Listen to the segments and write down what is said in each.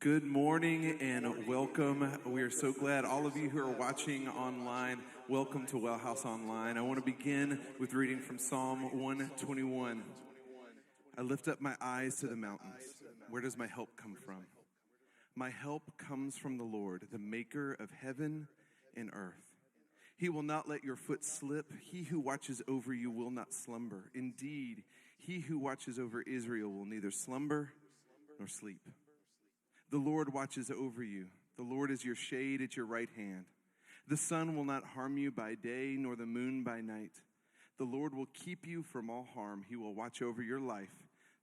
Good morning and welcome. We are so glad all of you who are watching online, welcome to Wellhouse Online. I want to begin with reading from Psalm 121. I lift up my eyes to the mountains. Where does my help come from? My help comes from the Lord, the maker of heaven and earth. He will not let your foot slip. He who watches over you will not slumber. Indeed, he who watches over Israel will neither slumber nor sleep. The Lord watches over you. The Lord is your shade at your right hand. The sun will not harm you by day, nor the moon by night. The Lord will keep you from all harm. He will watch over your life.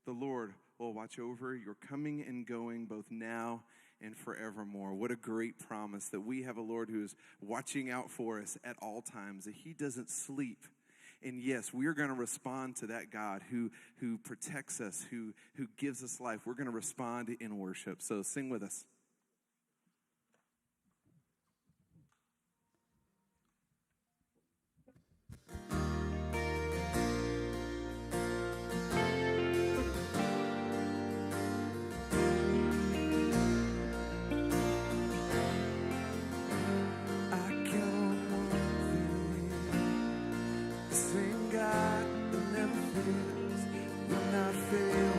The Lord will watch over your coming and going, both now and forevermore. What a great promise that we have a Lord who is watching out for us at all times, that he doesn't sleep. And yes, we are going to respond to that God who protects us, who gives us life. We're going to respond in worship. So sing with us. Fail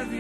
me.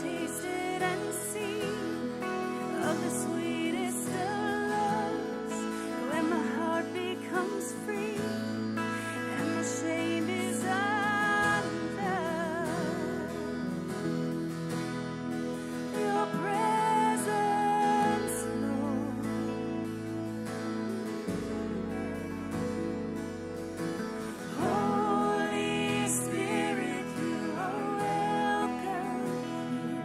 tasted and seen of the sweetest of loves, when my heart becomes free and my shame is undone. Your presence, Lord. Holy Spirit, you are welcome here.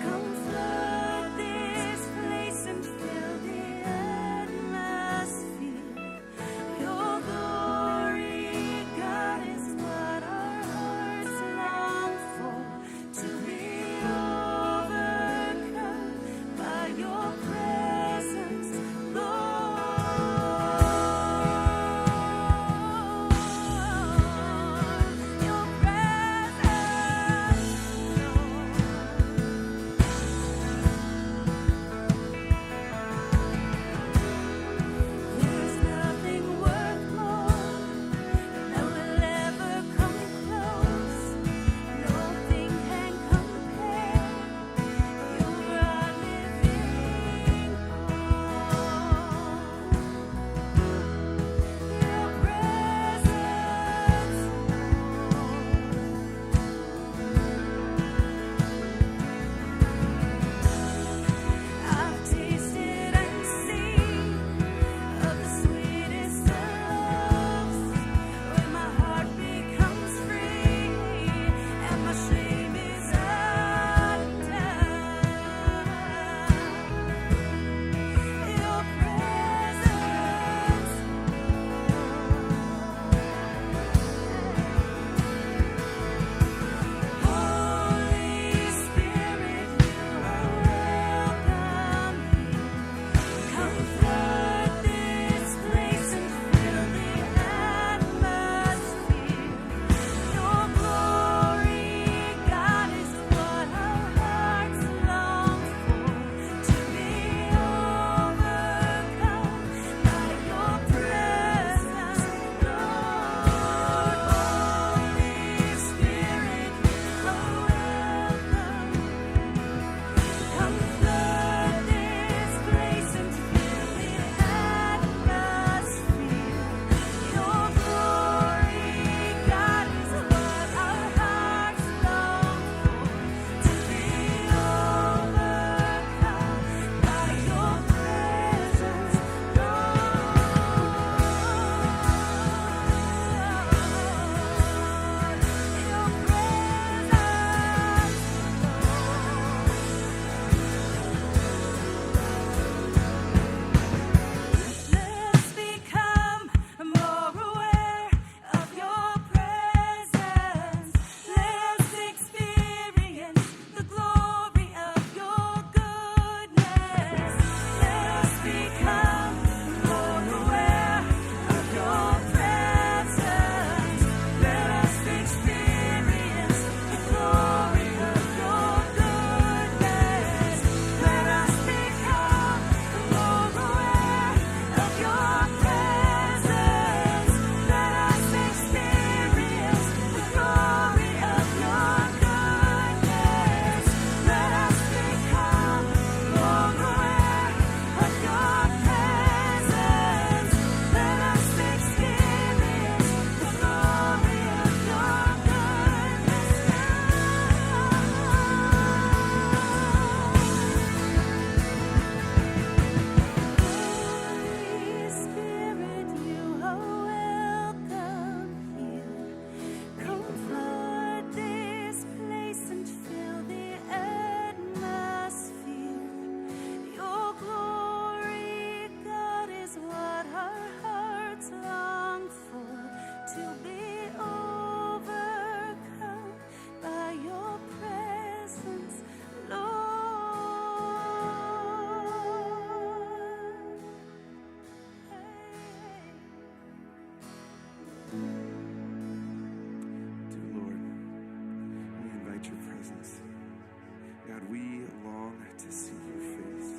Come flood this place and fill the atmosphere. Your glory, God, is what our hearts long for, to be overcome by your presence, Lord. Your presence, there's nothing worth more that will ever come close. Nothing can compare. You're our living hope. Your presence, I've tasted and seen of the sweetest of loves, when my heart becomes free and my shame is undone. Your presence, Holy Spirit, you are welcome here. Come flood this place and fill the atmosphere. Your glory, God, is what our hearts long for, to be overcome by your presence, Lord. Holy Spirit, you are welcome. Come flood this place and fill the atmosphere. Your glory, God, is what our hearts long for, to be overcome by your presence, Let's become more aware of your presence. Let's experience the glory of your goodness. Let's become more aware of your presence. Let us experience the glory of your goodness. Let us become more aware of your presence. Let us experience the glory of your goodness. Let us become more aware of your presence. Let us experience the glory of your Holy Spirit, you are welcome here. Come flood this place and fill the atmosphere. Your glory, God, is what our hearts long for, to be overcome by your presence, Lord. Dear Lord, we invite your presence. God, we long to see your face.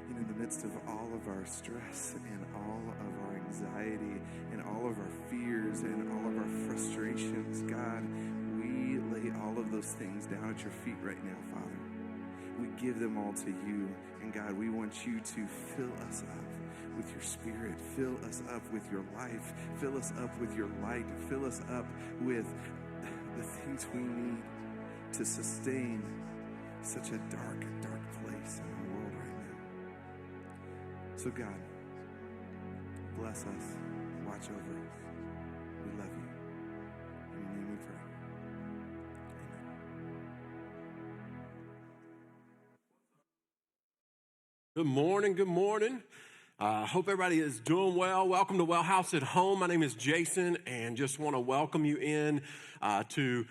And in the midst of all of our stress and all of our anxiety and all of our fears and all of our frustrations, God, we lay lay all of those things down at your feet right now, Father. We give them all to you. And God, we want you to fill us up with your spirit. Fill us up with your life. Fill us up with your light. Fill us up with the things we need to sustain such a dark, dark place in our world right now. So God, bless us. Watch over us. We love you. In your name we pray. Good morning, good morning. Hope everybody is doing well. Welcome to Wellhouse at Home. My name is Jason, and just want to welcome you in to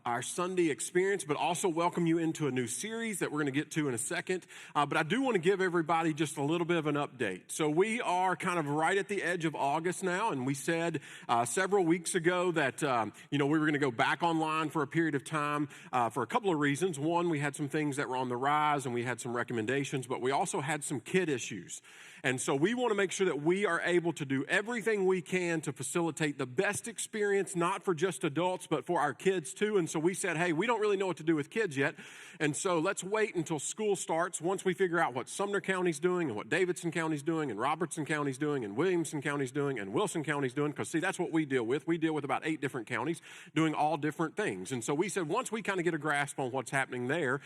our Sunday experience, but also welcome you into a new series that we're going to get to in a second. But I do want to give everybody just a little bit of an update. So we are kind of right at the edge of August now, and we said several weeks ago that we were going to go back online for a period of time for a couple of reasons. One, we had some things that were on the rise, and we had some recommendations, but we also had some kid issues. And so we want to make sure that we are able to do everything we can to facilitate the best experience, not for just adults, but for our kids too. And so we said, hey, we don't really know what to do with kids yet. And so let's wait until school starts. Once we figure out what Sumner County's doing and what Davidson County's doing and Robertson County's doing and Williamson County's doing and Wilson County's doing, because see, that's what we deal with. We deal with about 8 different counties doing all different things. And so we said, once we kind of get a grasp on what's happening there,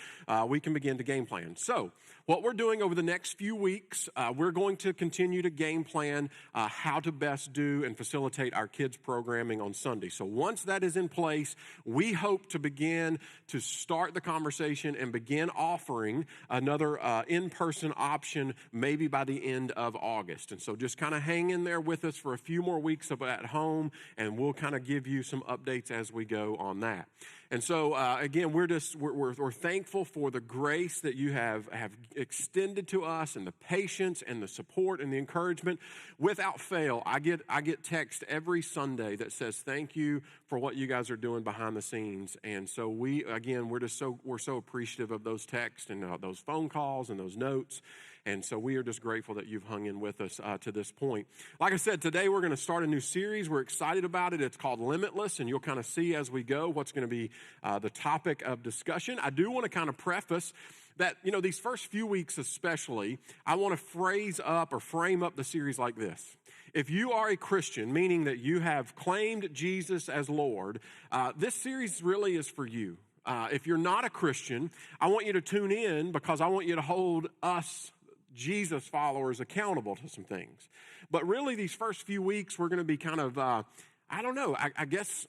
we can begin to game plan. So what we're doing over the next few weeks, we're going to continue to game plan how to best do and facilitate our kids' programming on Sunday. So once that is in place, we hope to begin to start the conversation and begin offering another in-person option maybe by the end of August. And so just kind of hang in there with us for a few more weeks of at home, and we'll kind of give you some updates as we go on that. And so, again, we're thankful for the grace that you have extended to us, and the patience and the support and the encouragement. Without fail, I get text every Sunday that says thank you for what you guys are doing behind the scenes. And so we're so appreciative of those texts and those phone calls and those notes. And so we are just grateful that you've hung in with us to this point. Like I said, today we're going to start a new series. We're excited about it. It's called Limitless, and you'll kind of see as we go what's going to be the topic of discussion. I do want to kind of preface that, these first few weeks especially, I want to frame up the series like this. If you are a Christian, meaning that you have claimed Jesus as Lord, this series really is for you. If you're not a Christian, I want you to tune in because I want you to hold us Jesus followers accountable to some things. But really, these first few weeks, we're going to be kind of, I guess,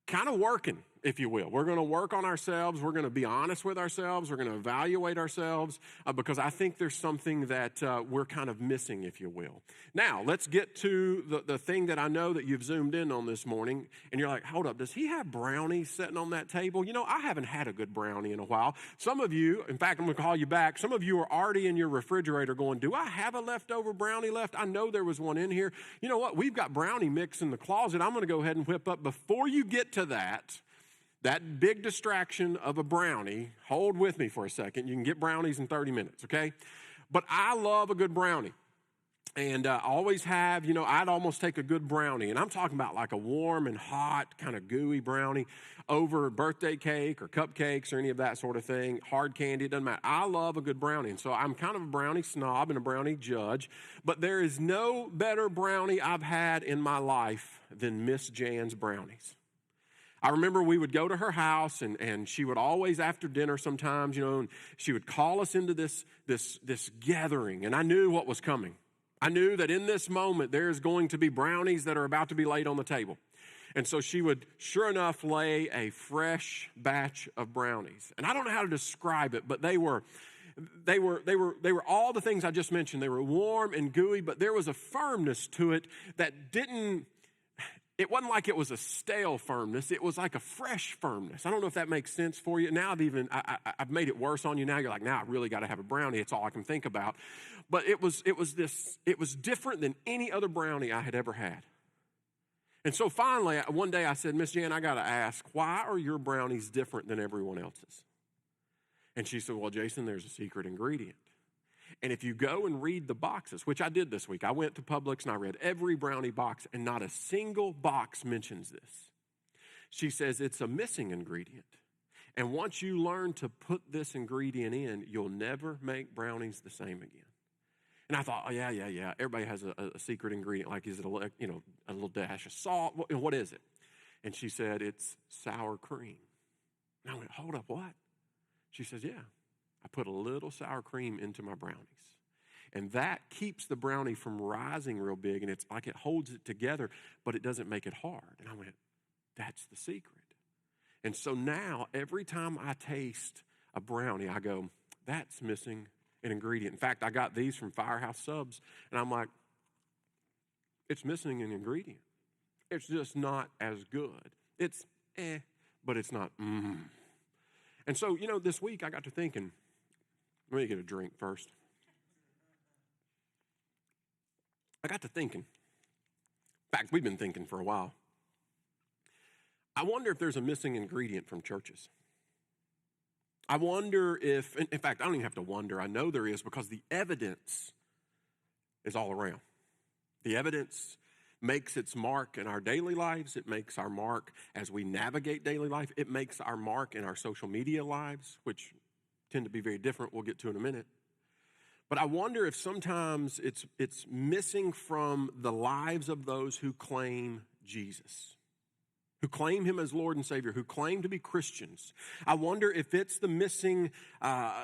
kind of working, if you will. We're going to work on ourselves. We're going to be honest with ourselves. We're going to evaluate ourselves because I think there's something that we're kind of missing, if you will. Now, let's get to the thing that I know that you've zoomed in on this morning, and you're like, hold up, does he have brownies sitting on that table? I haven't had a good brownie in a while. Some of you, in fact, I'm going to call you back. Some of you are already in your refrigerator going, do I have a leftover brownie left? I know there was one in here. You know what? We've got brownie mix in the closet. I'm going to go ahead and whip up. Before you get to that big distraction of a brownie, hold with me for a second. You can get brownies in 30 minutes, okay? But I love a good brownie. And I always have, I'd almost take a good brownie. And I'm talking about like a warm and hot, kind of gooey brownie over birthday cake or cupcakes or any of that sort of thing. Hard candy, it doesn't matter. I love a good brownie. And so I'm kind of a brownie snob and a brownie judge. But there is no better brownie I've had in my life than Miss Jan's brownies. I remember we would go to her house, and she would always, after dinner sometimes, and she would call us into this gathering, and I knew what was coming. I knew that in this moment, there's going to be brownies that are about to be laid on the table. And so she would, sure enough, lay a fresh batch of brownies. And I don't know how to describe it, but they were all the things I just mentioned. They were warm and gooey, but there was a firmness to it that it wasn't like it was a stale firmness. It was like a fresh firmness. I don't know if that makes sense for you. Now I've made it worse on you. Now you're like, now I really got to have a brownie. It's all I can think about. But it was different than any other brownie I had ever had. And so finally, one day I said, Miss Jan, I got to ask, why are your brownies different than everyone else's? And she said, well, Jason, there's a secret ingredient. And if you go and read the boxes, which I did this week, I went to Publix and I read every brownie box, and not a single box mentions this. She says it's a missing ingredient. And once you learn to put this ingredient in, you'll never make brownies the same again. And I thought, oh, yeah. Everybody has a secret ingredient. Like, is it a little dash of salt? What is it? And she said, it's sour cream. And I went, hold up, what? She says, yeah, I put a little sour cream into my brownies. And that keeps the brownie from rising real big, and it's like it holds it together, but it doesn't make it hard. And I went, that's the secret. And so now, every time I taste a brownie, I go, that's missing an ingredient. In fact, I got these from Firehouse Subs, and I'm like, it's missing an ingredient. It's just not as good. It's but it's not And so, this week I got to thinking, let me get a drink first. I got to thinking. In fact, we've been thinking for a while. I wonder if there's a missing ingredient from churches. I wonder if, in fact, I don't even have to wonder. I know there is because the evidence is all around. The evidence makes its mark in our daily lives. It makes our mark as we navigate daily life. It makes our mark in our social media lives, which tend to be very different. We'll get to in a minute. But I wonder if sometimes it's missing from the lives of those who claim Jesus, who claim him as Lord and Savior, who claim to be Christians. I wonder if it's the missing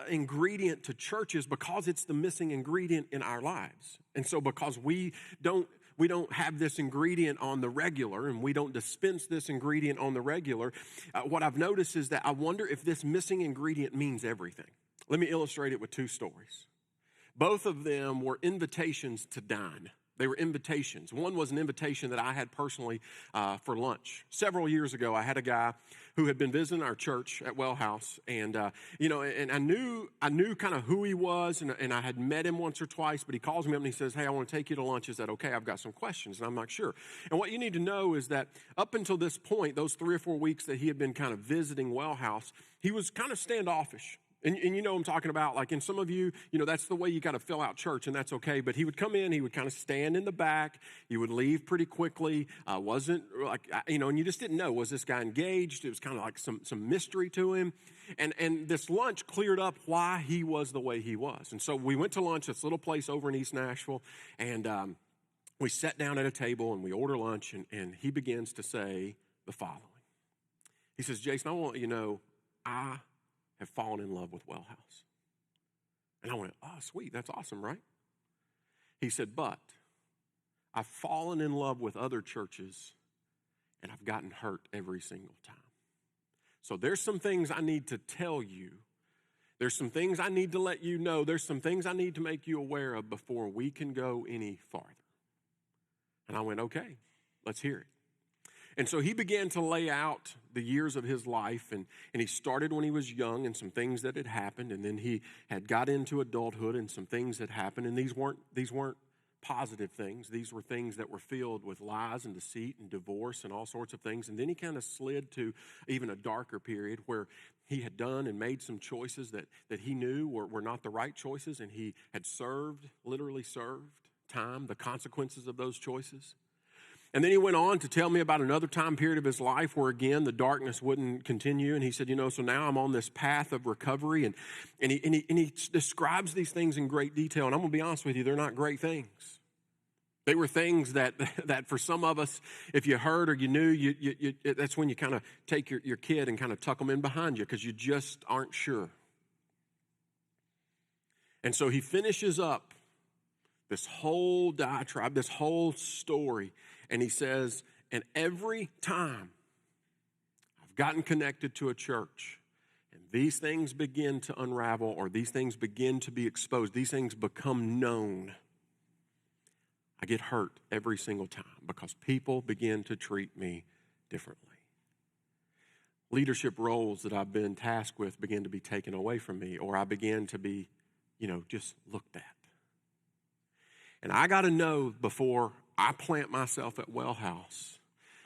ingredient to churches because it's the missing ingredient in our lives. And so because we don't have this ingredient on the regular and we don't dispense this ingredient on the regular, what I've noticed is that I wonder if this missing ingredient means everything. Let me illustrate it with two stories. Both of them were invitations to dine. They were invitations. One was an invitation that I had personally for lunch. Several years ago, I had a guy who had been visiting our church at Wellhouse, and and I knew kind of who he was, and I had met him once or twice. But he calls me up and he says, "Hey, I want to take you to lunch. Is that okay? I've got some questions." And I'm not sure. And what you need to know is that up until this point, those 3 or 4 weeks that he had been kind of visiting Wellhouse, he was kind of standoffish. And you know what I'm talking about, like in some of you, that's the way you got to fill out church, and that's okay. But he would come in, he would kind of stand in the back, he would leave pretty quickly, wasn't like, and you just didn't know, was this guy engaged? It was kind of like some mystery to him. And this lunch cleared up why he was the way he was. And so we went to lunch at this little place over in East Nashville, and we sat down at a table and we order lunch, and he begins to say the following. He says, "Jason, I want to let you know, I have fallen in love with Wellhouse." And I went, "Oh, sweet, that's awesome, right?" He said, "But I've fallen in love with other churches and I've gotten hurt every single time. So there's some things I need to tell you. There's some things I need to let you know. There's some things I need to make you aware of before we can go any farther." And I went, "Okay, let's hear it." And so he began to lay out the years of his life, and he started when he was young and some things that had happened, and then he had got into adulthood and some things that happened, and these weren't positive things. These were things that were filled with lies and deceit and divorce and all sorts of things. And then he kind of slid to even a darker period where he had done and made some choices that he knew were not the right choices, and he had literally served time, the consequences of those choices. And then he went on to tell me about another time period of his life where, again, the darkness wouldn't continue. And he said, so now I'm on this path of recovery. And he describes these things in great detail. And I'm going to be honest with you, they're not great things. They were things that for some of us, if you heard or you knew, that's when you kind of take your kid and kind of tuck them in behind you because you just aren't sure. And so he finishes up this whole diatribe, this whole story. And he says, and every time I've gotten connected to a church and these things begin to unravel or these things begin to be exposed, these things become known, I get hurt every single time because people begin to treat me differently. Leadership roles that I've been tasked with begin to be taken away from me, or I begin to be, just looked at. And I got to know before I plant myself at Wellhouse,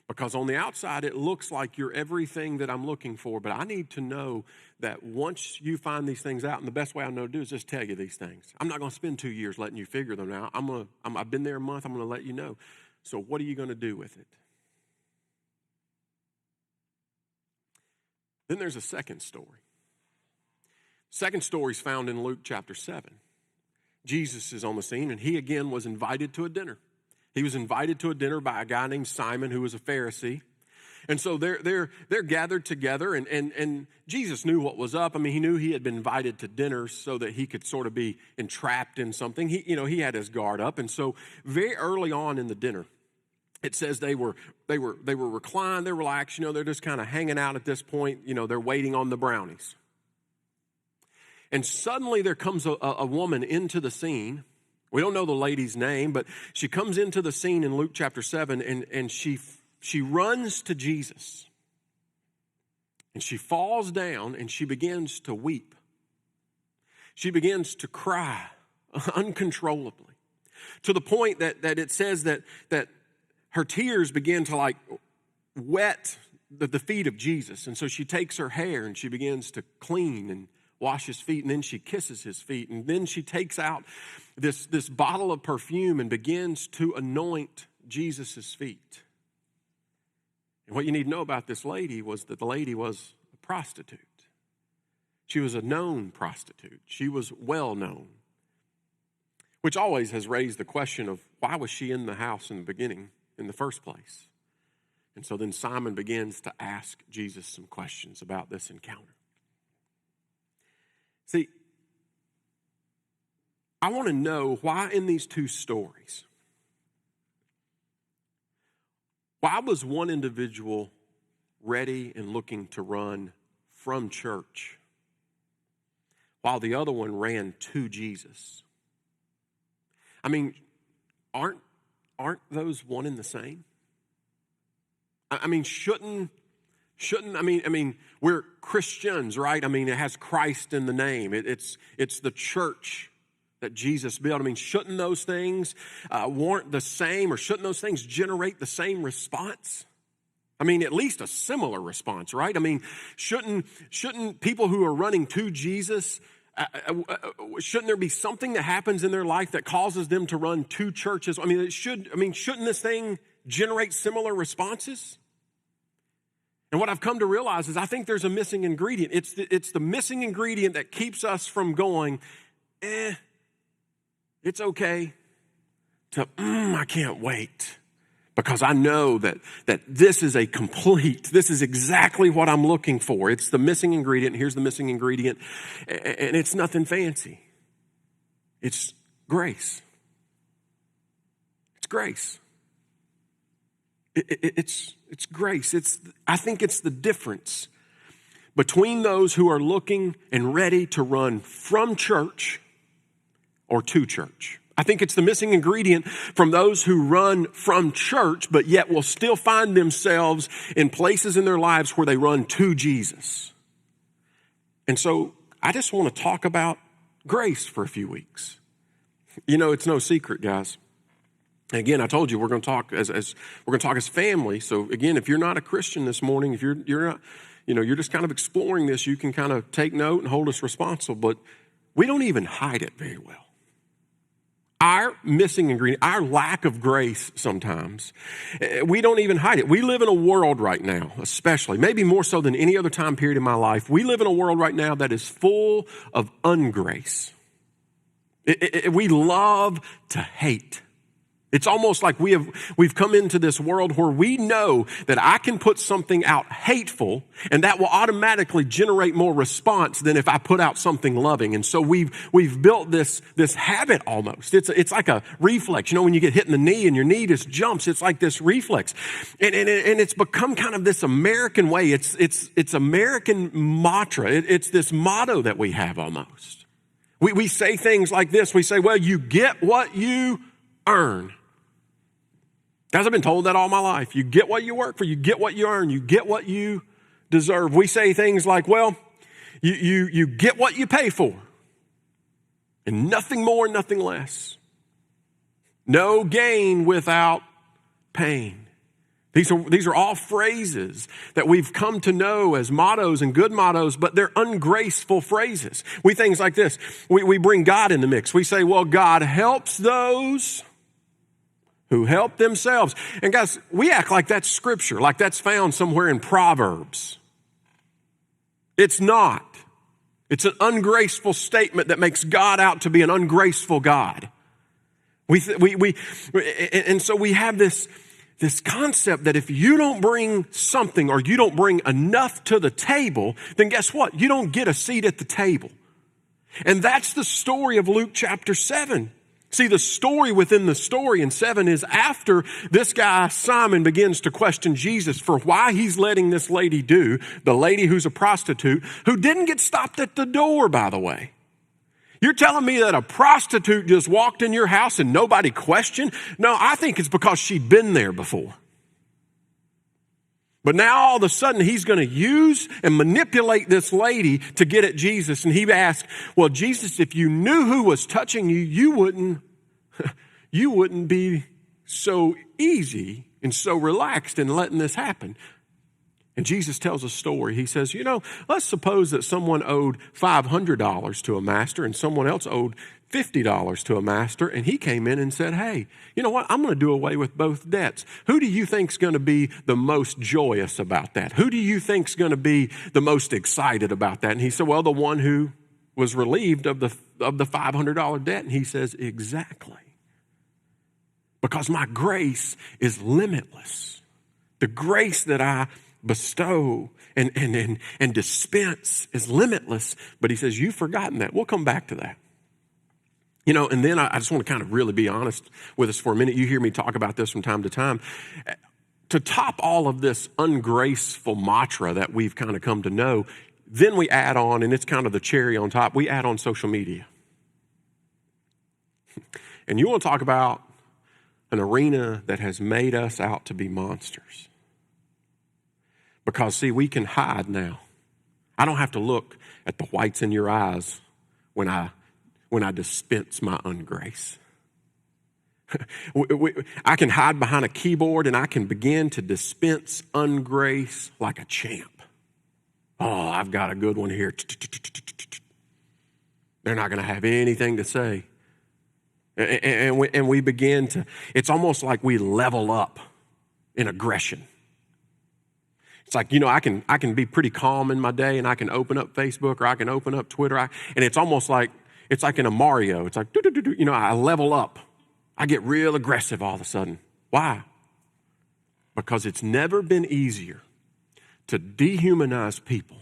because on the outside it looks like you're everything that I'm looking for, but I need to know that once you find these things out, and the best way I know to do is just tell you these things. I'm not going to spend 2 years letting you figure them out. I've been there a month. I'm going to let you know. So what are you going to do with it? Then there's a second story. Second story is found in Luke chapter 7. Jesus is on the scene, and he again was invited to a dinner. He was invited to a dinner by a guy named Simon, who was a Pharisee. And so they're gathered together, and Jesus knew what was up. I mean, he knew he had been invited to dinner so that he could sort of be entrapped in something. He had his guard up, and so very early on in the dinner, it says they were reclined, they're relaxed. They're just kind of hanging out at this point. They're waiting on the brownies. And suddenly there comes a woman into the scene. We don't know the lady's name, but she comes into the scene in Luke chapter 7, and she runs to Jesus. And she falls down, and she begins to weep. She begins to cry uncontrollably, to the point that it says that her tears begin to wet the feet of Jesus. And so she takes her hair, and she begins to clean and wash his feet, and then she kisses his feet, and then she takes out this bottle of perfume and begins to anoint Jesus' feet. And what you need to know about this lady was that the lady was a prostitute. She was a known prostitute. She was well known, which always has raised the question of why was she in the house in the beginning in the first place? And so then Simon begins to ask Jesus some questions about this encounter. See, I want to know why in these two stories, why was one individual ready and looking to run from church while the other one ran to Jesus? I mean, aren't those one and the same? I mean, shouldn't we're Christians, right? I mean, it has Christ in the name. It's the church that Jesus built. I mean, shouldn't those things warrant the same, or shouldn't those things generate the same response? I mean, at least a similar response, right? I mean, shouldn't people who are running to Jesus, shouldn't there be something that happens in their life that causes them to run to churches? Shouldn't this thing generate similar responses? And what I've come to realize is I think there's a missing ingredient. It's the missing ingredient that keeps us from going, it's okay, to, I can't wait. Because I know that this is this is exactly what I'm looking for. It's the missing ingredient. Here's the missing ingredient. And it's nothing fancy. It's grace. It's grace. It's grace. I think it's the difference between those who are looking and ready to run from church or to church. I think it's the missing ingredient from those who run from church, but yet will still find themselves in places in their lives where they run to Jesus. And so I just want to talk about grace for a few weeks. It's no secret, guys. And again, I told you we're going to talk as we're going to talk as family. So again, if you're not a Christian this morning, if you're not, you're just kind of exploring this, you can kind of take note and hold us responsible. But we don't even hide it very well. Our missing ingredient, our lack of grace sometimes, we don't even hide it. We live in a world right now, especially, maybe more so than any other time period in my life, we live in a world right now that is full of ungrace. We love to hate. It's almost like we've come into this world where we know that I can put something out hateful and that will automatically generate more response than if I put out something loving. And so we've built this habit almost. It's like a reflex. When you get hit in the knee and your knee just jumps, it's like this reflex. And it's become kind of this American way. It's American mantra. It's this motto that we have almost. We say things like this. We say, well, you get what you earn. Guys, I've been told that all my life. You get what you work for. You get what you earn. You get what you deserve. We say things like, well, you get what you pay for. And nothing more, nothing less. No gain without pain. These are all phrases that we've come to know as mottos and good mottos, but they're ungraceful phrases. We things like this. We bring God in the mix. We say, well, God helps those who help themselves. And guys, we act like that's scripture, like that's found somewhere in Proverbs. It's not. It's an ungraceful statement that makes God out to be an ungraceful God. And so we have this concept that if you don't bring something or you don't bring enough to the table, then guess what? You don't get a seat at the table. And that's the story of Luke chapter 7. See, the story within the story in 7 is after this guy, Simon, begins to question Jesus for why he's letting this lady do, the lady who's a prostitute, who didn't get stopped at the door, by the way. You're telling me that a prostitute just walked in your house and nobody questioned? No, I think it's because she'd been there before. But now all of a sudden he's going to use and manipulate this lady to get at Jesus. And he asks, well, Jesus, if you knew who was touching you, you wouldn't be so easy and so relaxed in letting this happen. And Jesus tells a story. He says, let's suppose that someone owed $500 to a master and someone else owed $50 to a master, and he came in and said, hey, you know what? I'm going to do away with both debts. Who do you think's going to be the most joyous about that? Who do you think's going to be the most excited about that? And he said, well, the one who was relieved of the $500 debt. And he says, exactly. Because my grace is limitless. The grace that I bestow and dispense is limitless. But he says, you've forgotten that. We'll come back to that. And then I just want to kind of really be honest with us for a minute. You hear me talk about this from time to time. To top all of this ungraceful mantra that we've kind of come to know, then we add on, and it's kind of the cherry on top, we add on social media. And you want to talk about an arena that has made us out to be monsters. Because, see, we can hide now. I don't have to look at the whites in your eyes when I dispense my ungrace. I can hide behind a keyboard and I can begin to dispense ungrace like a champ. Oh, I've got a good one here. They're not going to have anything to say. And we begin to, it's almost like we level up in aggression. It's like, I can be pretty calm in my day and I can open up Facebook or I can open up Twitter. And it's almost like, it's like in a Mario. It's like, I level up. I get real aggressive all of a sudden. Why? Because it's never been easier to dehumanize people.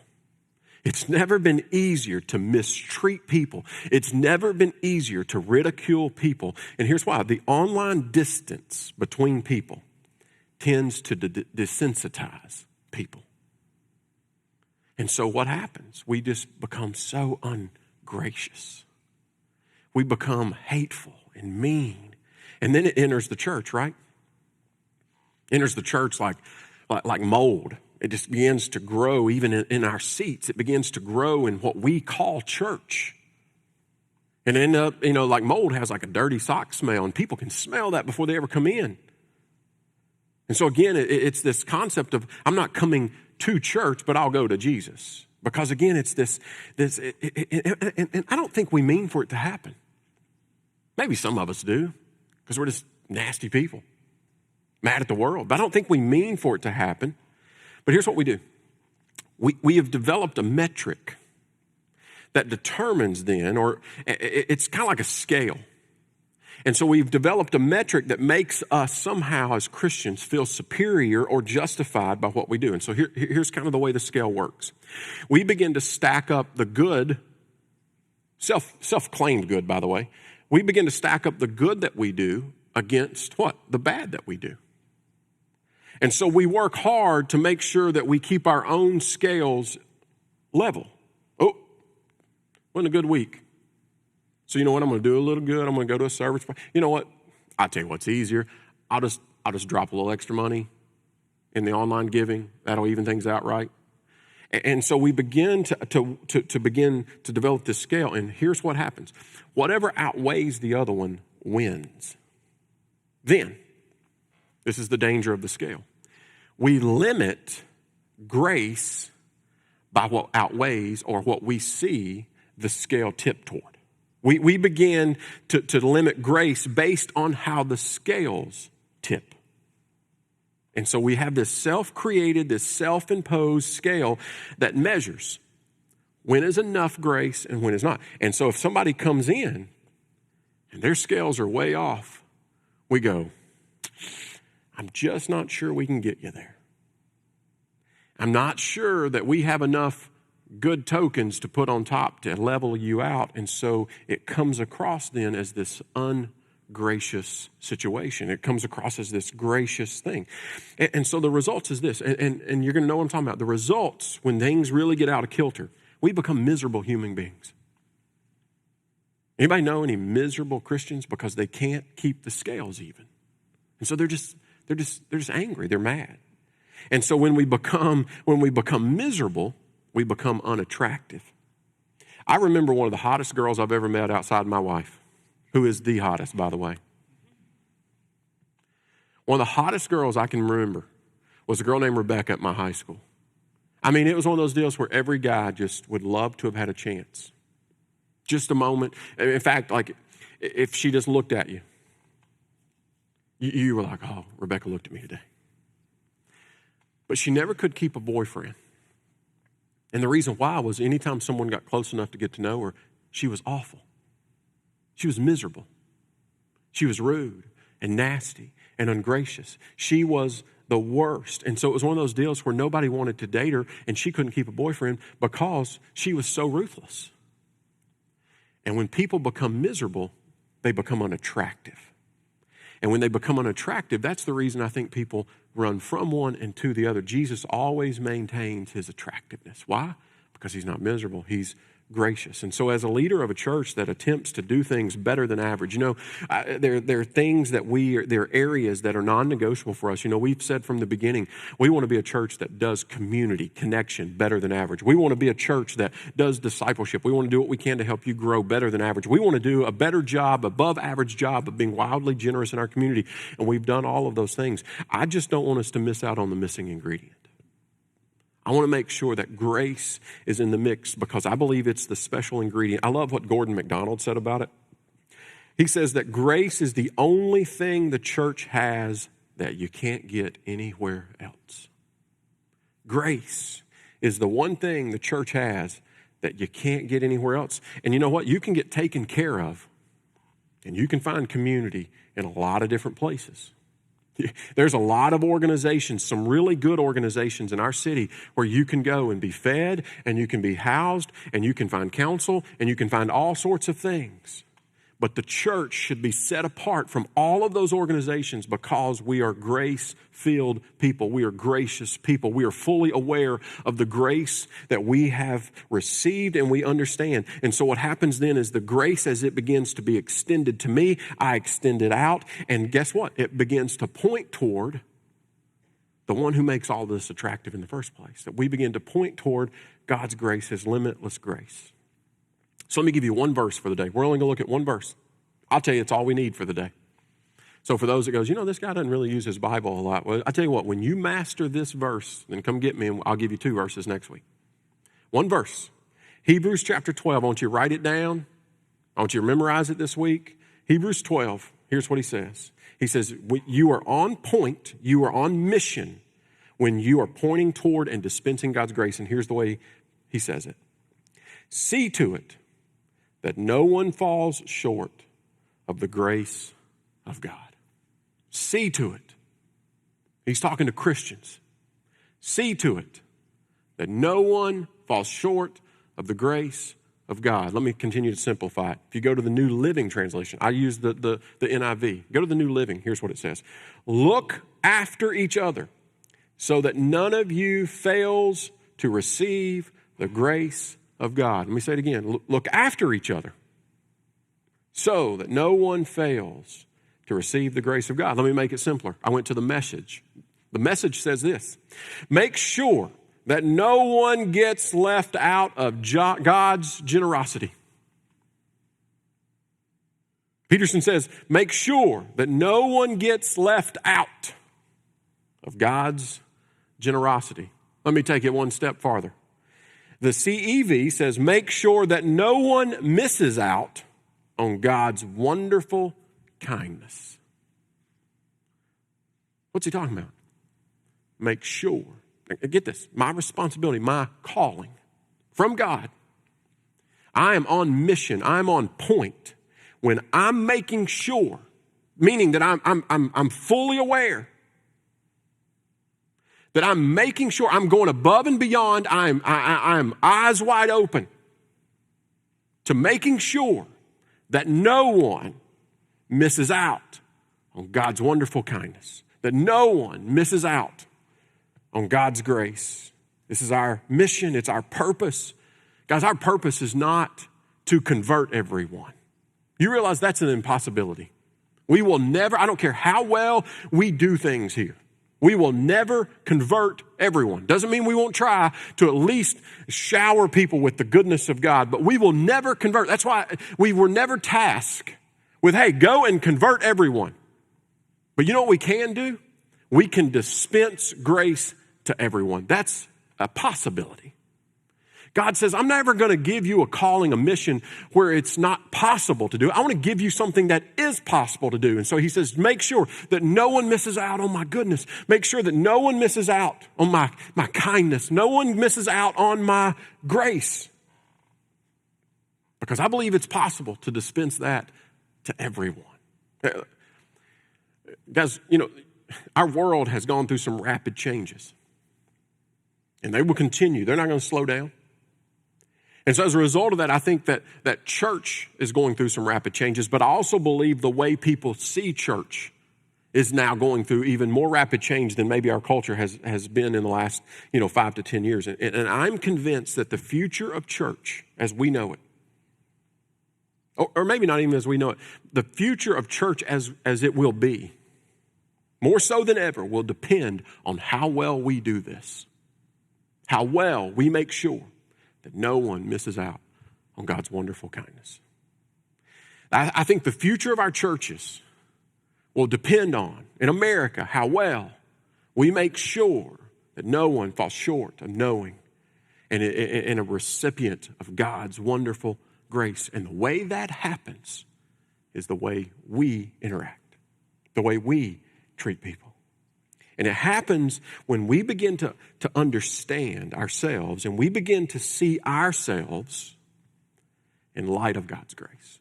It's never been easier to mistreat people. It's never been easier to ridicule people. And here's why. The online distance between people tends to desensitize people. And so what happens? We just become so ungracious. We become hateful and mean. And then it enters the church, right? Enters the church like mold. It just begins to grow even in our seats. It begins to grow in what we call church. And end up, like mold has like a dirty sock smell, and people can smell that before they ever come in. And so again, it's this concept of I'm not coming to church, but I'll go to Jesus. Because again, it's this, and I don't think we mean for it to happen. Maybe some of us do, because we're just nasty people, mad at the world. But I don't think we mean for it to happen. But here's what we do. We have developed a metric that determines then, or it's kind of like a scale. And so we've developed a metric that makes us somehow as Christians feel superior or justified by what we do. And so here's kind of the way the scale works. We begin to stack up the good, self-claimed good, by the way. We begin to stack up the good that we do against what? The bad that we do. And so we work hard to make sure that we keep our own scales level. Oh, wasn't a good week. So you know what? I'm going to do a little good. I'm going to go to a service. You know what? I'll tell you what's easier. I'll just drop a little extra money in the online giving. That'll even things out right. And so we begin to begin to develop this scale. And here's what happens. Whatever outweighs the other one wins. Then, this is the danger of the scale. We limit grace by what outweighs or what we see the scale tip toward. We begin to limit grace based on how the scales tip. And so we have this self-created, this self-imposed scale that measures When is enough grace and when is not? And so if somebody comes in and their scales are way off, we go, I'm just not sure we can get you there. I'm not sure that we have enough good tokens to put on top to level you out. And so it comes across then as this ungracious situation. It comes across as this gracious thing. And so the results is this, and you're going to know what I'm talking about. The results, when things really get out of kilter, we become miserable human beings. Anybody know any miserable Christians because they can't keep the scales even? And so they're just angry, they're mad. And so when we become miserable, we become unattractive. I remember one of the hottest girls I've ever met outside my wife, who is the hottest, by the way. One of the hottest girls I can remember was a girl named Rebecca at my high school. I mean, it was one of those deals where every guy just would love to have had a chance. Just a moment. In fact, like, if she just looked at you, you were like, oh, Rebecca looked at me today. But she never could keep a boyfriend. And the reason why was anytime someone got close enough to get to know her, she was awful. She was miserable. She was rude and nasty and ungracious. She was the worst. And so it was one of those deals where nobody wanted to date her and she couldn't keep a boyfriend because she was so ruthless. And when people become miserable, they become unattractive. And when they become unattractive, that's the reason I think people run from one and to the other. Jesus always maintains his attractiveness. Why? Because he's not miserable. He's gracious. And so as a leader of a church that attempts to do things better than average, there are things that there are areas that are non-negotiable for us. We've said from the beginning, we want to be a church that does community, connection better than average. We want to be a church that does discipleship. We want to do what we can to help you grow better than average. We want to do a better job, above average job of being wildly generous in our community. And we've done all of those things. I just don't want us to miss out on the missing ingredient. I want to make sure that grace is in the mix because I believe it's the special ingredient. I love what Gordon MacDonald said about it. He says that grace is the only thing the church has that you can't get anywhere else. Grace is the one thing the church has that you can't get anywhere else. And you know what? You can get taken care of and you can find community in a lot of different places. There's a lot of organizations, some really good organizations in our city where you can go and be fed and you can be housed and you can find counsel and you can find all sorts of things. But the church should be set apart from all of those organizations because we are grace-filled people. We are gracious people. We are fully aware of the grace that we have received and we understand. And so what happens then is the grace, as it begins to be extended to me, I extend it out. And guess what? It begins to point toward the one who makes all this attractive in the first place. That we begin to point toward God's grace, his limitless grace. So let me give you one verse for the day. We're only going to look at one verse. I'll tell you, it's all we need for the day. So for those that goes, this guy doesn't really use his Bible a lot. Well, I tell you what, when you master this verse, then come get me and I'll give you 2 verses next week. One verse. Hebrews chapter 12. I want you to write it down. I want you to memorize it this week. Hebrews 12. Here's what he says. He says, you are on point, you are on mission when you are pointing toward and dispensing God's grace. And here's the way he says it. See to it that no one falls short of the grace of God. See to it. He's talking to Christians. See to it that no one falls short of the grace of God. Let me continue to simplify it. If you go to the New Living Translation, I use the NIV. Go to the New Living. Here's what it says. Look after each other so that none of you fails to receive the grace of God. Let me say it again. Look after each other so that no one fails to receive the grace of God. Let me make it simpler. I went to the Message. The Message says this. Make sure that no one gets left out of God's generosity. Peterson says, make sure that no one gets left out of God's generosity. Let me take it one step farther. The CEV says, make sure that no one misses out on God's wonderful kindness. What's he talking about? Make sure. Get this. My responsibility, my calling from God I am on mission, I'm on point, when I'm making sure, meaning that I'm fully aware that I'm making sure I'm going above and beyond, I'm eyes wide open to making sure that no one misses out on God's wonderful kindness, that no one misses out on God's grace. This is our mission, it's our purpose. Guys, our purpose is not to convert everyone. You realize that's an impossibility. We will never, I don't care how well we do things here, we will never convert everyone. Doesn't mean we won't try to at least shower people with the goodness of God, but we will never convert. That's why we were never tasked with, hey, go and convert everyone. But you know what we can do? We can dispense grace to everyone. That's a possibility. God says, I'm never going to give you a calling, a mission where it's not possible to do. I want to give you something that is possible to do. And so he says, make sure that no one misses out on my goodness. Make sure that no one misses out on my kindness. No one misses out on my grace. Because I believe it's possible to dispense that to everyone. Guys, you know, our world has gone through some rapid changes. And they will continue. They're not going to slow down. And so as a result of that, I think that church is going through some rapid changes, but I also believe the way people see church is now going through even more rapid change than maybe our culture has been in the last 5 to 10 years. And I'm convinced that the future of church as we know it, or maybe not even as we know it, the future of church as it will be, more so than ever, will depend on how well we do this, how well we make sure that no one misses out on God's wonderful kindness. I think the future of our churches will depend on, in America, how well we make sure that no one falls short of knowing and a recipient of God's wonderful grace. And the way that happens is the way we interact, the way we treat people. And it happens when we begin to understand ourselves and we begin to see ourselves in light of God's grace.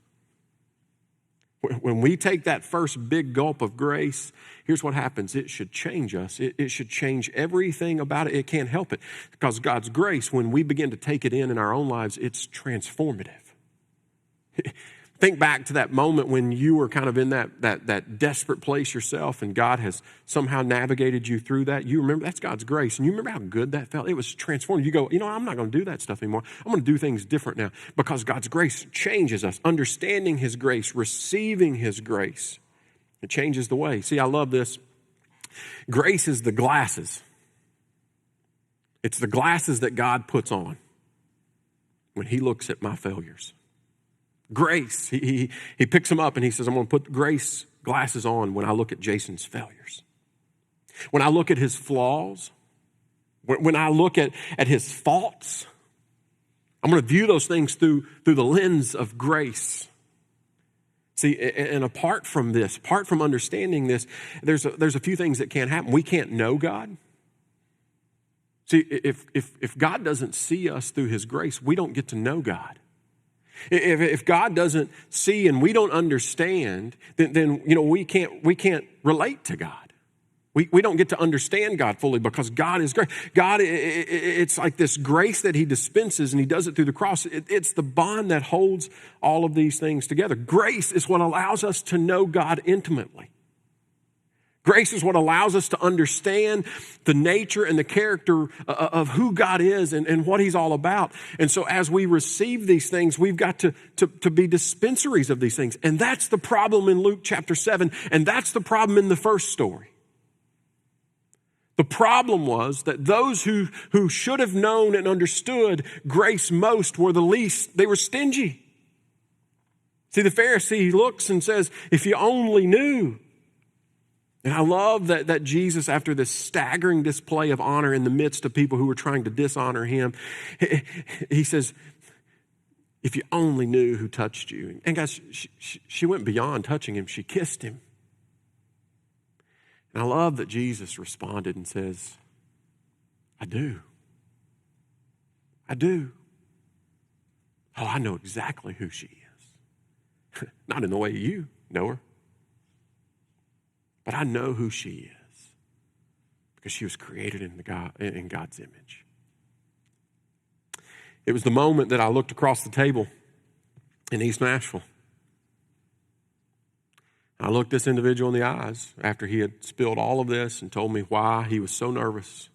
When we take that first big gulp of grace, here's what happens. It should change us. It should change everything about it. It can't help it. Because God's grace, when we begin to take it in our own lives, it's transformative. Think back to that moment when you were kind of in that desperate place yourself and God has somehow navigated you through that. You remember, that's God's grace. And you remember how good that felt? It was transformative. You go, I'm not going to do that stuff anymore. I'm going to do things different now because God's grace changes us. Understanding his grace, receiving his grace, it changes the way. See, I love this. Grace is the glasses. It's the glasses that God puts on when he looks at my failures. Grace, he picks them up and he says, I'm going to put grace glasses on when I look at Jason's failures. When I look at his flaws, when I look at his faults, I'm going to view those things through the lens of grace. See, and apart from this, apart from understanding this, there's a few things that can't happen. We can't know God. See, if God doesn't see us through his grace, we don't get to know God. If God doesn't see and we don't understand, then we can't relate to God. We don't get to understand God fully because God is great. God, it's like this grace that he dispenses and he does it through the cross. It's the bond that holds all of these things together. Grace is what allows us to know God intimately. Grace is what allows us to understand the nature and the character of who God is and what he's all about. And so as we receive these things, we've got to be dispensaries of these things. And that's the problem in Luke chapter 7. And that's the problem in the first story. The problem was that those who should have known and understood grace most were the least. They were stingy. See, the Pharisee looks and says, if you only knew. And I love that Jesus, after this staggering display of honor in the midst of people who were trying to dishonor him, he says, if you only knew who touched you. And guys, she went beyond touching him. She kissed him. And I love that Jesus responded and says, I do. I do. Oh, I know exactly who she is. Not in the way you know her, but I know who she is because she was created in God's image. It was the moment that I looked across the table in East Nashville. I looked this individual in the eyes after he had spilled all of this and told me why he was so nervous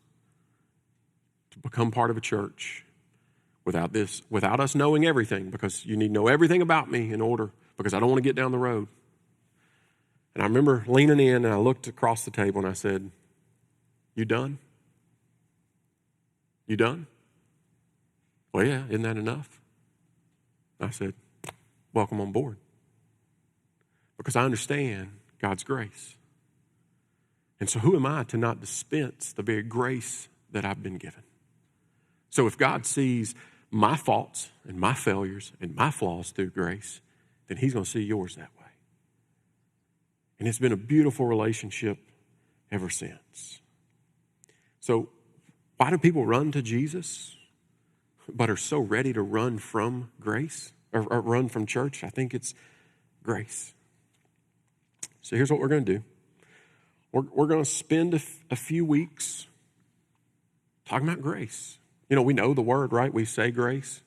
to become part of a church without us knowing everything, because you need to know everything about me in order, because I don't want to get down the road. And I remember leaning in and I looked across the table and I said, "You done? You done?" "Well, yeah, isn't that enough?" I said, "Welcome on board." Because I understand God's grace. And so who am I to not dispense the very grace that I've been given? So if God sees my faults and my failures and my flaws through grace, then he's going to see yours that way. And it's been a beautiful relationship ever since. So why do people run to Jesus but are so ready to run from grace or run from church? I think it's grace. So here's what we're going to do. We're going to spend a few weeks talking about grace. You know, we know the word, right? We say grace.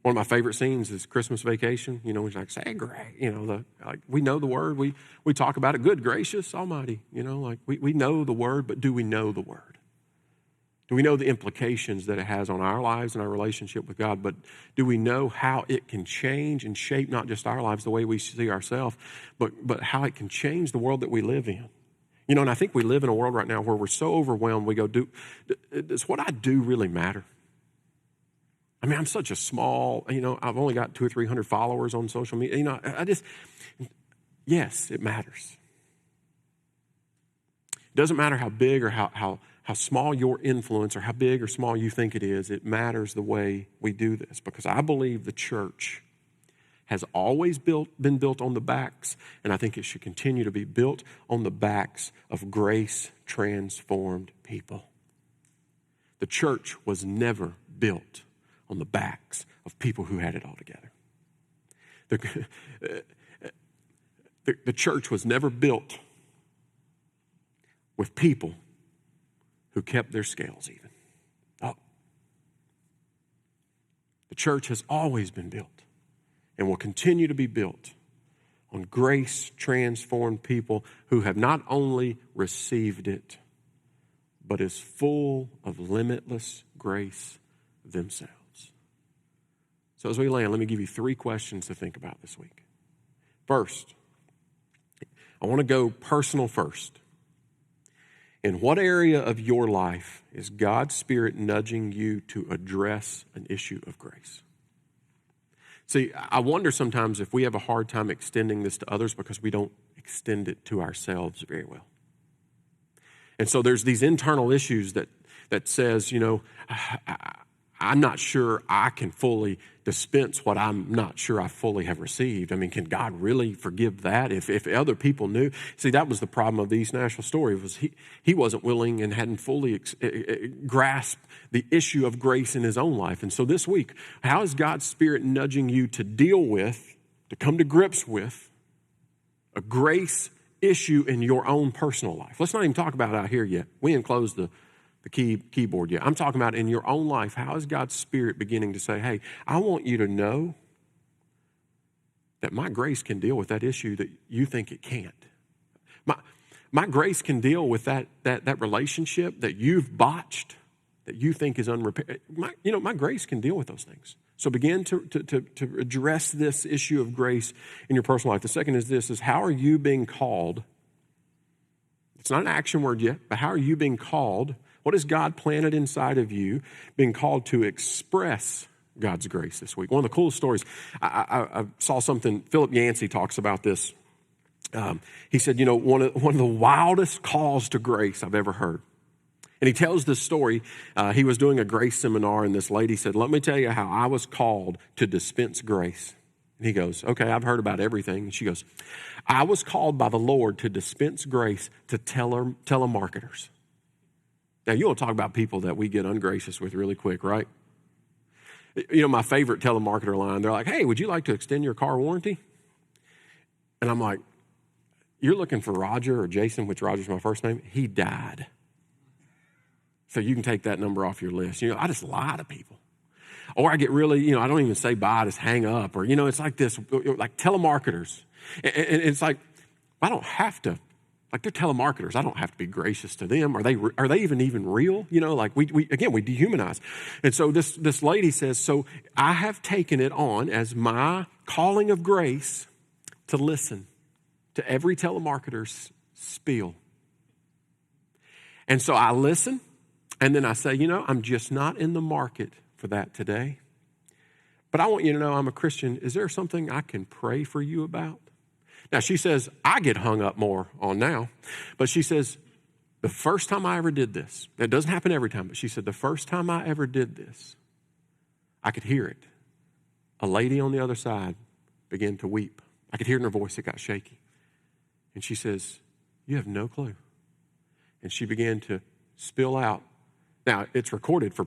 One of my favorite scenes is Christmas Vacation. You know, he's like, "Say grace." You know, we know the word. We talk about it. Good gracious almighty. You know, like we know the word, but do we know the word? Do we know the implications that it has on our lives and our relationship with God? But do we know how it can change and shape not just our lives, the way we see ourselves, but how it can change the world that we live in? You know, and I think we live in a world right now where we're so overwhelmed, we go, does what I do really matter? I mean, I'm such a small, you know, I've only got 200 or 300 followers on social media. You know, yes, it matters. It doesn't matter how big or how small your influence or how big or small you think it is. It matters the way we do this, because I believe the church has always been built on the backs, and I think it should continue to be built on the backs of grace-transformed people. The church was never built on the backs of people who had it all together. The church was never built with people who kept their scales even. Oh. The church has always been built and will continue to be built on grace-transformed people who have not only received it, but is full of limitless grace themselves. So as we land, let me give you 3 questions to think about this week. First, I want to go personal first. In what area of your life is God's Spirit nudging you to address an issue of grace? See, I wonder sometimes if we have a hard time extending this to others because we don't extend it to ourselves very well. And so there's these internal issues that says, you know, I'm not sure I can fully dispense what I'm not sure I fully have received. I mean, can God really forgive that if other people knew? See, that was the problem of the East Nashville story, was he wasn't willing and hadn't fully grasped the issue of grace in his own life. And so this week, how is God's Spirit nudging you to deal with, to come to grips with, a grace issue in your own personal life? Let's not even talk about it out here yet. We didn't close the keyboard yet. I'm talking about in your own life. How is God's Spirit beginning to say, hey, I want you to know that my grace can deal with that issue that you think it can't. My grace can deal with that relationship that you've botched, that you think is unrepairable. My grace can deal with those things. So begin to address this issue of grace in your personal life. The second is this, is how are you being called? It's not an action word yet, but how are you being called? What has God planted inside of you, being called to express God's grace this week? One of the coolest stories, I saw something, Philip Yancey talks about this. He said, one of the wildest calls to grace I've ever heard. And he tells this story. He was doing a grace seminar, and this lady said, let me tell you how I was called to dispense grace. And he goes, okay, I've heard about everything. And she goes, I was called by the Lord to dispense grace to telemarketers. Now, you want to talk about people that we get ungracious with really quick, right? You know, my favorite telemarketer line, they're like, hey, would you like to extend your car warranty? And I'm like, you're looking for Roger or Jason, which Roger's my first name. He died. So you can take that number off your list. You know, I just lie to people. Or I get really, you know, I don't even say bye, I just hang up. Or, you know, it's like this, like telemarketers. And it's like, I don't have to, like they're telemarketers. I don't have to be gracious to them. Are they even real? You know, like we dehumanize. And so this lady says, so I have taken it on as my calling of grace to listen to every telemarketer's spiel. And so I listen, and then I say, you know, I'm just not in the market for that today. But I want you to know I'm a Christian. Is there something I can pray for you about? Now, she says, I get hung up more on now. But she says, the first time I ever did this, it doesn't happen every time, but she said, the first time I ever did this, I could hear it. A lady on the other side began to weep. I could hear it in her voice. It got shaky. And she says, you have no clue. And she began to spill out. Now, it's recorded for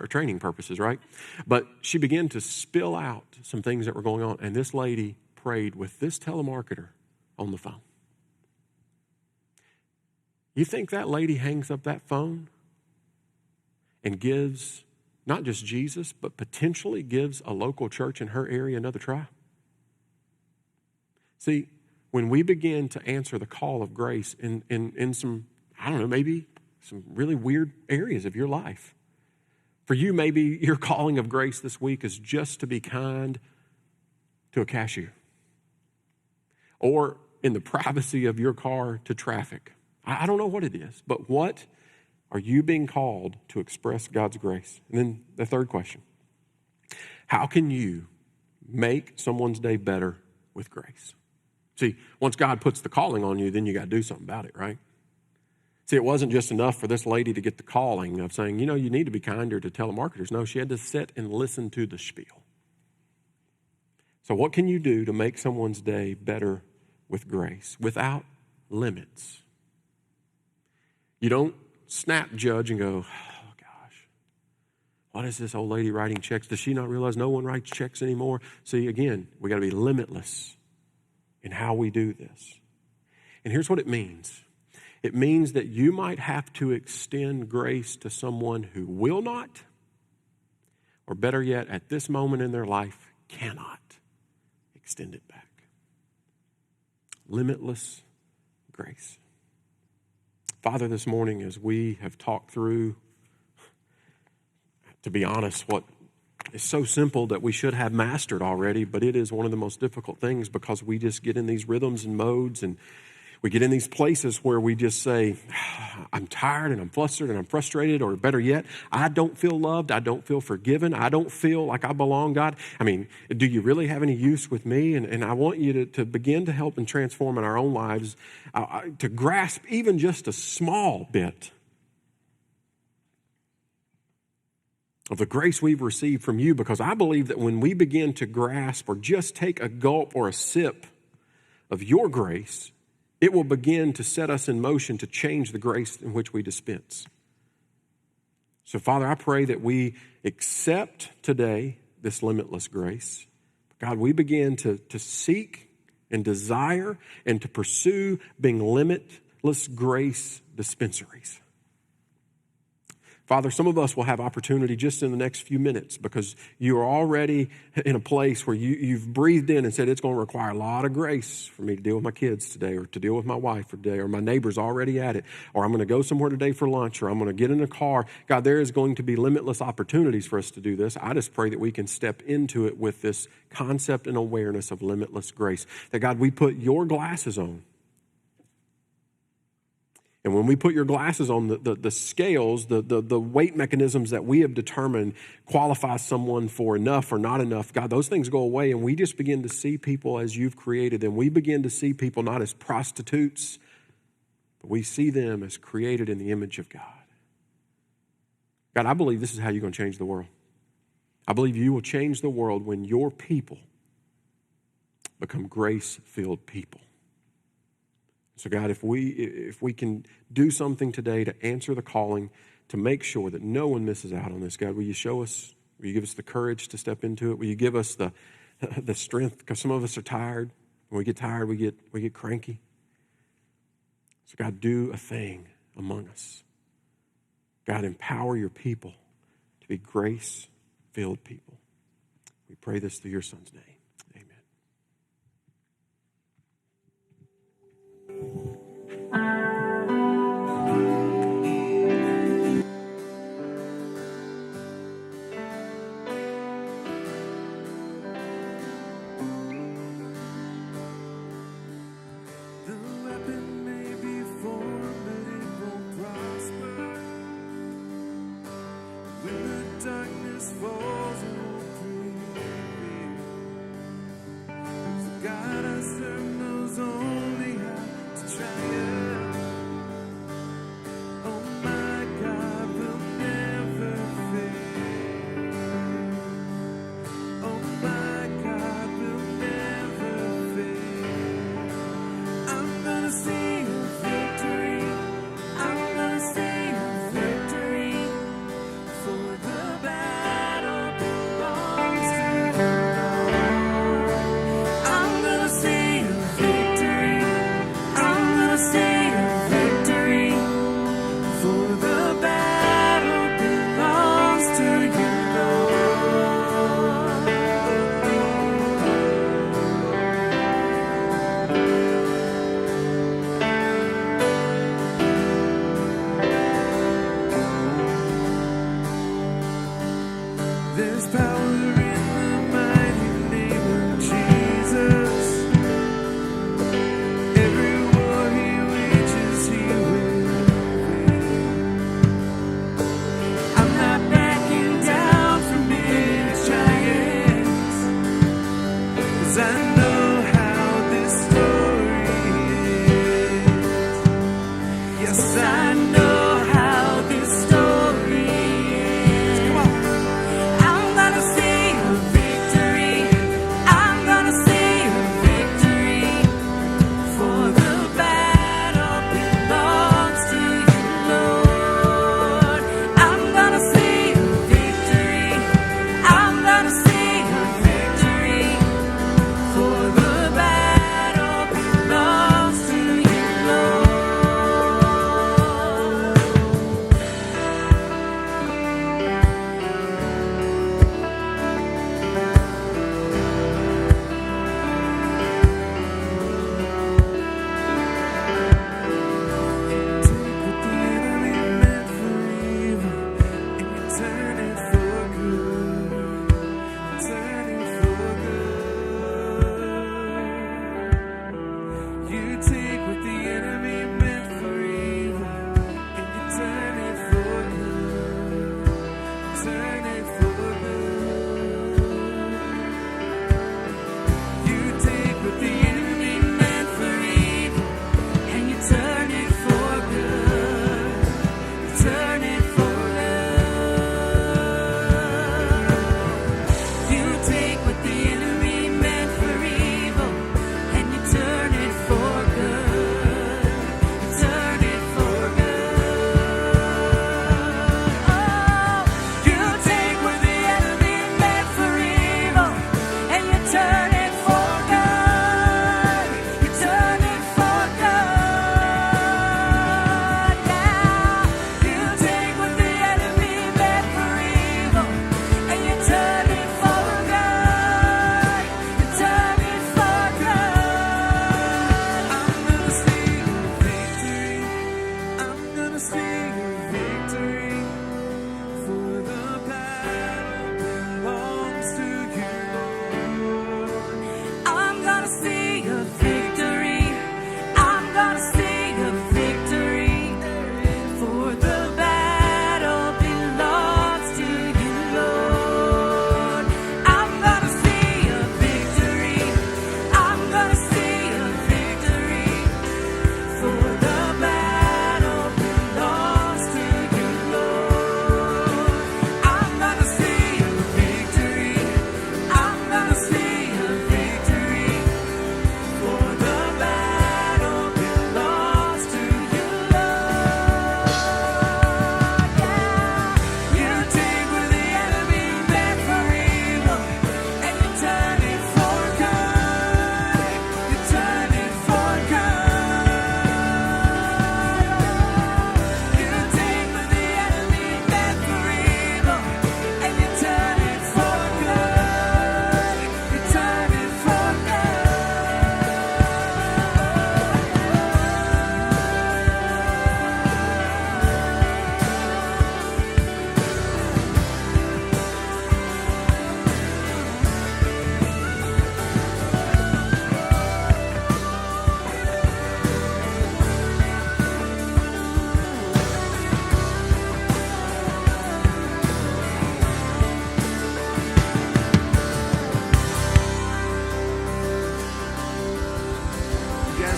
training purposes, right? But she began to spill out some things that were going on. And this lady prayed with this telemarketer on the phone. You think that lady hangs up that phone and gives not just Jesus, but potentially gives a local church in her area another try? See, when we begin to answer the call of grace in some, I don't know, maybe some really weird areas of your life. For you, maybe your calling of grace this week is just to be kind to a cashier. Or in the privacy of your car to traffic. I don't know what it is, but what are you being called to express God's grace? And then the third question, how can you make someone's day better with grace? See, once God puts the calling on you, then you got to do something about it, right? See, it wasn't just enough for this lady to get the calling of saying, you know, you need to be kinder to telemarketers. No, she had to sit and listen to the spiel. So what can you do to make someone's day better with grace without limits? You don't snap judge and go, oh gosh, what is this old lady writing checks? Does she not realize no one writes checks anymore? See, again, we got to be limitless in how we do this. And here's what it means. It means that you might have to extend grace to someone who will not, or better yet, at this moment in their life, cannot extend it back. Limitless grace. Father, this morning as we have talked through, to be honest, what is so simple that we should have mastered already, but it is one of the most difficult things because we just get in these rhythms and modes and we get in these places where we just say, I'm tired and I'm flustered and I'm frustrated, or better yet, I don't feel loved, I don't feel forgiven, I don't feel like I belong, God. I mean, do you really have any use with me? And I want you to begin to help and transform in our own lives, to grasp even just a small bit of the grace we've received from you, because I believe that when we begin to grasp or just take a gulp or a sip of your grace, it will begin to set us in motion to change the grace in which we dispense. So, Father, I pray that we accept today this limitless grace. God, we begin to seek and desire and to pursue being limitless grace dispensaries. Father, some of us will have opportunity just in the next few minutes because you are already in a place where you've breathed in and said it's going to require a lot of grace for me to deal with my kids today, or to deal with my wife today, or my neighbor's already at it, or I'm going to go somewhere today for lunch, or I'm going to get in a car. God, there is going to be limitless opportunities for us to do this. I just pray that we can step into it with this concept and awareness of limitless grace. That, God, we put your glasses on. And when we put your glasses on, the scales, the weight mechanisms that we have determined qualify someone for enough or not enough, God, those things go away, and we just begin to see people as you've created them. We begin to see people not as prostitutes, but we see them as created in the image of God. God, I believe this is how you're going to change the world. I believe you will change the world when your people become grace-filled people. So God, if we can do something today to answer the calling, to make sure that no one misses out on this, God, will you show us Will you give us the courage to step into it? Will you give us the strength? Because some of us are tired. When we get tired, we get cranky. So God, do a thing among us. God, empower your people to be grace-filled people. We pray this through your Son's name.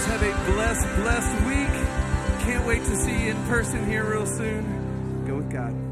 have a blessed week. Can't wait to see you in person here real soon. Go with God.